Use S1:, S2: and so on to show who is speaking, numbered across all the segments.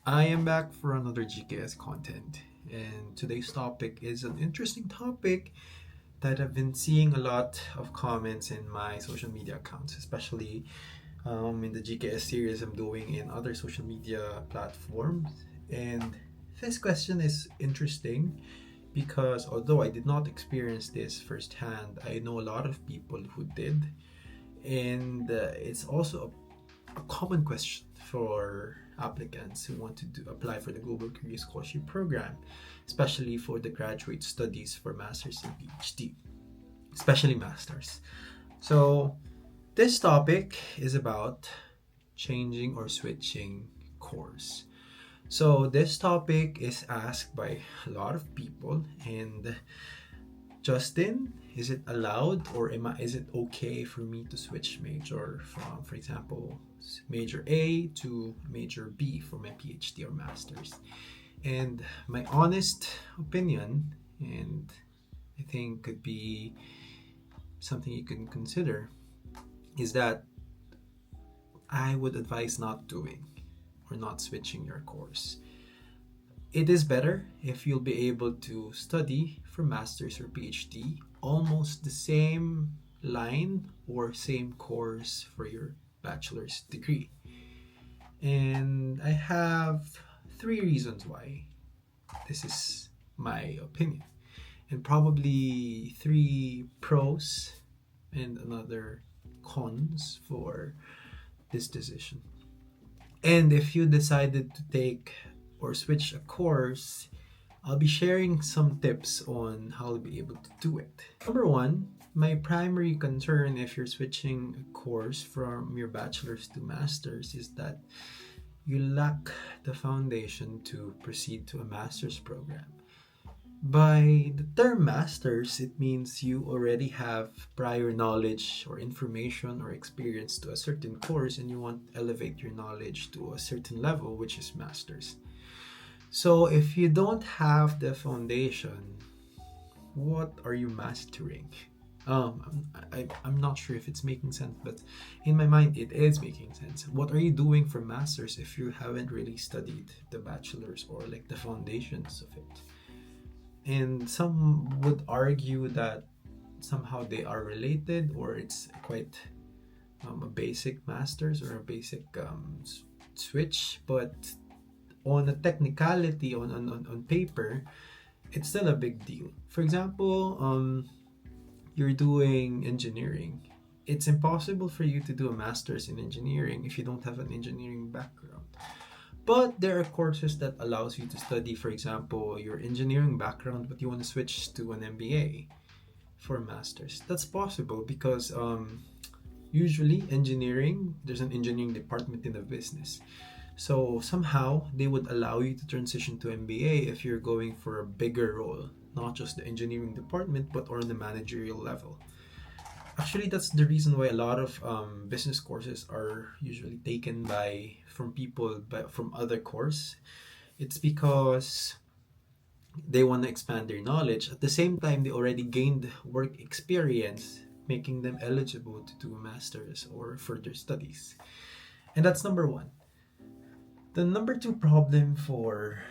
S1: I am back for another GKS content, and today's topic is an interesting topic that I've been seeing a lot of comments in my social media accounts, especially in the GKS series I'm doing in other social media platforms. And this question is interesting because although I did not experience this firsthand, I know a lot of people who did, and it's also a common question for applicants who want to apply for the Global Career Scholarship Program, especially for the graduate studies for Masters and PhD, especially Masters. So, this topic is about changing or switching course. So, this topic is asked by a lot of people, and Justin, is it allowed or is it okay for me to switch major from, for example, major A to major B for my PhD or master's? And my honest opinion, and I think could be something you can consider, is that I would advise not doing or not switching your course. It is better if you'll be able to study for master's or PhD almost the same line or same course for your bachelor's degree. And I have three reasons why this is my opinion, and probably three pros and another cons for this decision. And if you decided to take or switch a course, I'll be sharing some tips on how to be able to do it. Number one, my primary concern if you're switching a course from your bachelor's to master's is that you lack the foundation to proceed to a master's program. By the term masters, it means you already have prior knowledge or information or experience to a certain course and you want to elevate your knowledge to a certain level, which is masters. So if you don't have the foundation, what are you mastering? I'm not sure if it's making sense, but in my mind, it is making sense. What are you doing for masters if you haven't really studied the bachelor's or like the foundations of it? And some would argue that somehow they are related or it's quite a basic masters or a basic switch, but on a technicality on paper, it's still a big deal. For example, you're doing engineering. It's impossible for you to do a master's in engineering if you don't have an engineering background. But there are courses that allows you to study, for example, your engineering background, but you want to switch to an MBA for a master's. That's possible because usually engineering, there's an engineering department in the business. So somehow they would allow you to transition to MBA if you're going for a bigger role, not just the engineering department, but on the managerial level. Actually, that's the reason why a lot of business courses are usually taken by from people from other course. It's because they want to expand their knowledge. At the same time, they already gained work experience, making them eligible to do a master's or further studies. And that's number one. The number two problem for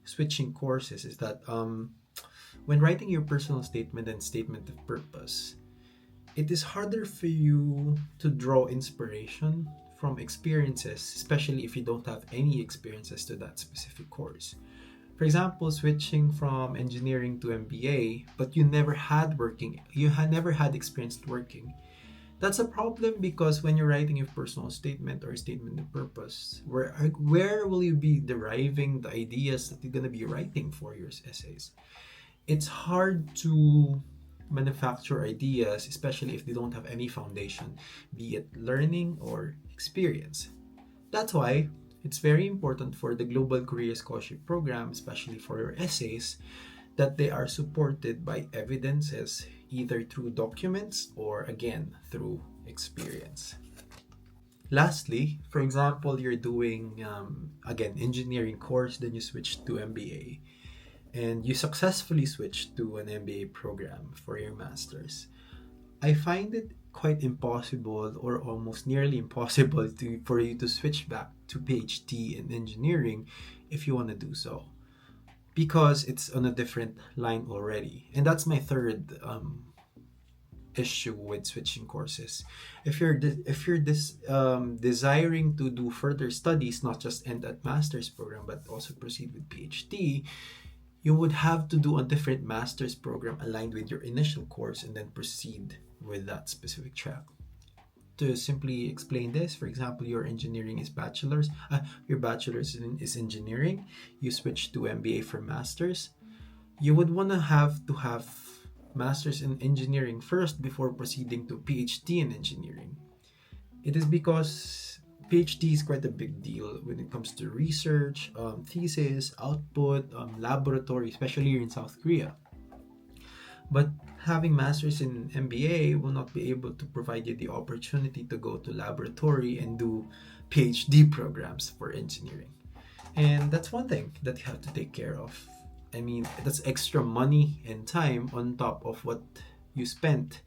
S1: switching courses is that when writing your personal statement and statement of purpose, it is harder for you to draw inspiration from experiences, especially if you don't have any experiences to that specific course. For example, switching from engineering to MBA, but you had never had experience working. That's a problem because when you're writing your personal statement or statement of purpose, where will you be deriving the ideas that you're gonna be writing for your essays? It's hard to manufacture ideas, especially if they don't have any foundation, be it learning or experience. That's why it's very important for the Global Career Scholarship Program, especially for your essays, that they are supported by evidences either through documents or again through experience. Lastly, for example, you're doing again engineering course, then you switch to MBA, and you successfully switch to an MBA program for your masters. I find it quite impossible or almost nearly impossible for you to switch back to PhD in engineering if you want to do so, because it's on a different line already. And that's my third issue with switching courses. If you're desiring to do further studies, not just end at master's program but also proceed with PhD, you would have to do a different master's program aligned with your initial course and then proceed with that specific track. To simply explain this, for example, your bachelor's is engineering, you switch to MBA for master's, you would want to have master's in engineering first before proceeding to PhD in engineering. It is because PhD is quite a big deal when it comes to research, thesis, output, laboratory, especially here in South Korea. But having master's in MBA will not be able to provide you the opportunity to go to laboratory and do PhD programs for engineering. And that's one thing that you have to take care of. I mean, that's extra money and time on top of what you spent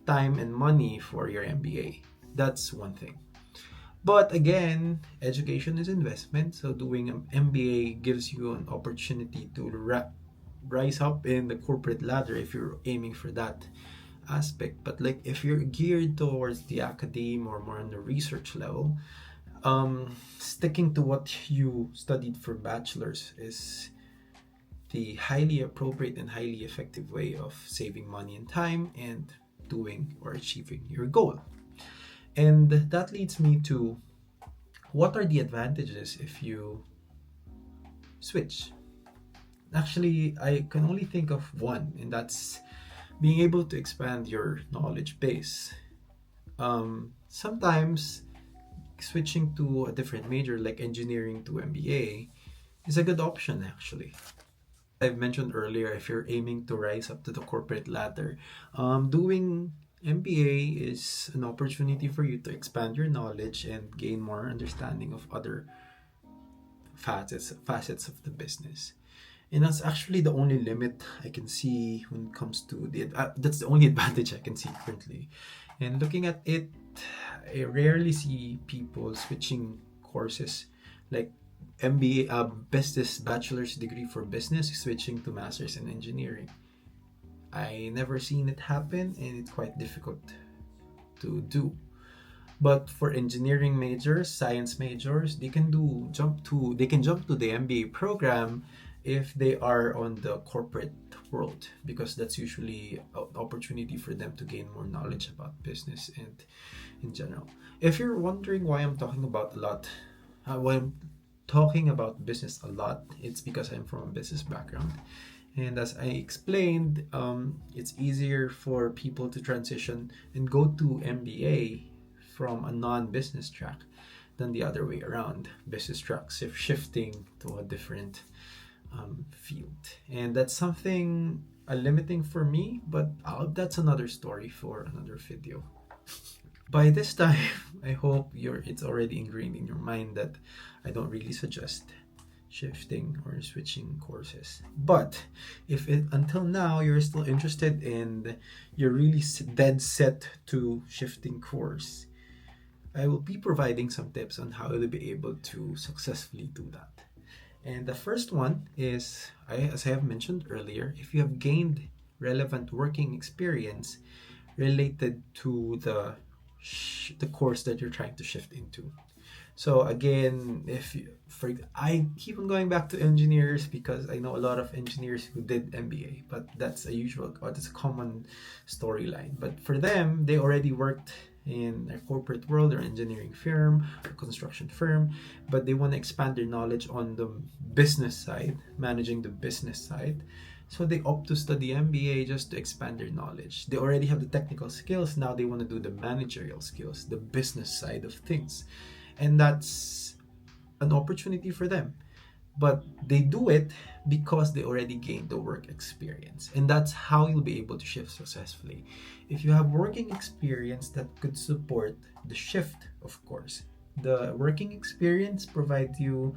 S1: time and money for your MBA. That's one thing. But again, education is investment. So doing an MBA gives you an opportunity to rise up in the corporate ladder if you're aiming for that aspect. But like if you're geared towards the academe or more on the research level, sticking to what you studied for bachelor's is the highly appropriate and highly effective way of saving money and time and doing or achieving your goal. And that leads me to, what are the advantages if you switch? Actually, I can only think of one, and that's being able to expand your knowledge base. Sometimes switching to a different major like engineering to MBA is a good option actually. I've mentioned earlier, if you're aiming to rise up to the corporate ladder, doing MBA is an opportunity for you to expand your knowledge and gain more understanding of other facets of the business. And that's actually the only limit I can see when it comes to that's the only advantage I can see currently. And looking at it, I rarely see people switching courses like MBA, business bachelor's degree for business, switching to master's in engineering. I never seen it happen, and it's quite difficult to do. But for engineering majors, science majors, they can jump to the MBA program if they are on the corporate world, because that's usually an opportunity for them to gain more knowledge about business and in general. If you're wondering why I'm talking about why I'm talking about business a lot, it's because I'm from a business background. And as I explained, it's easier for people to transition and go to MBA from a non-business track than the other way around. Business tracks shifting to a different field. And that's something limiting for me, but that's another story for another video. By this time, I hope it's already ingrained in your mind that I don't really suggest shifting or switching courses. But if until now you're still interested and you're really dead set to shifting course, I will be providing some tips on how to be able to successfully do that. And the first one is, as I have mentioned earlier, if you have gained relevant working experience related to the course that you're trying to shift into. So again, I keep on going back to engineers because I know a lot of engineers who did MBA, but that's a common storyline. But for them, they already worked in a corporate world or engineering firm or construction firm, but they want to expand their knowledge on the business side, managing the business side. So they opt to study MBA just to expand their knowledge. They already have the technical skills, now they want to do the managerial skills, the business side of things. And that's an opportunity for them. But they do it because they already gained the work experience. And that's how you'll be able to shift successfully. If you have working experience that could support the shift, of course. The working experience provides you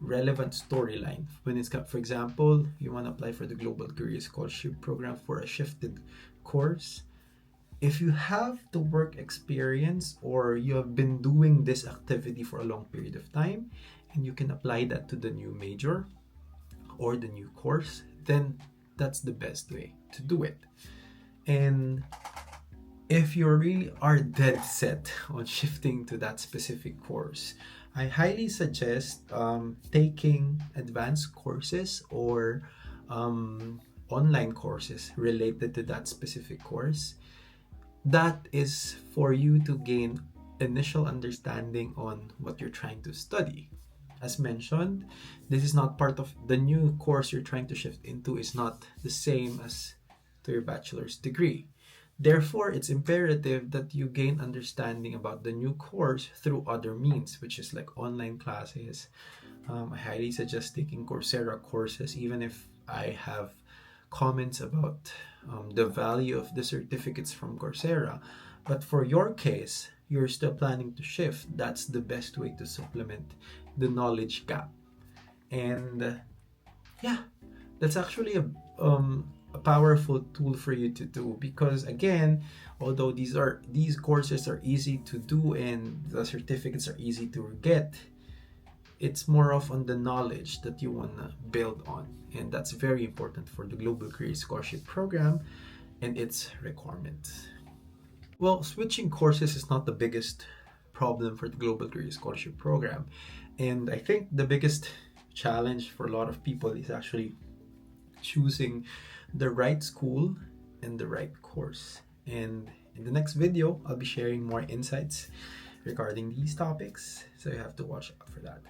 S1: relevant storyline. When it's got, for example, you want to apply for the Global Career Scholarship Program for a shifted course, If you have the work experience or you have been doing this activity for a long period of time and you can apply that to the new major or the new course, then that's the best way to do it. And if you really are dead set on shifting to that specific course, I highly suggest taking advanced courses or online courses related to that specific course. That is for you to gain initial understanding on what you're trying to study. As mentioned, this is not part of the new course you're trying to shift into, is not the same as to your bachelor's degree. Therefore, it's imperative that you gain understanding about the new course through other means, which is like online classes. I highly suggest taking Coursera courses, even if I have comments about the value of the certificates from Coursera. But for your case, you're still planning to shift. That's the best way to supplement the knowledge gap. And yeah, that's actually a powerful tool for you to do, because again, although these courses are easy to do and the certificates are easy to get, it's more of on the knowledge that you want to build on, and that's very important for the Global Career Scholarship Program and its requirements. Well, switching courses is not the biggest problem for the Global Career Scholarship Program, and I think the biggest challenge for a lot of people is actually choosing the right school and the right course. And in the next video, I'll be sharing more insights regarding these topics, so you have to watch out for that.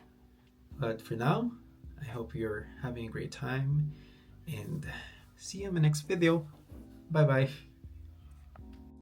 S1: But for now, I hope you're having a great time and see you in the next video. Bye bye.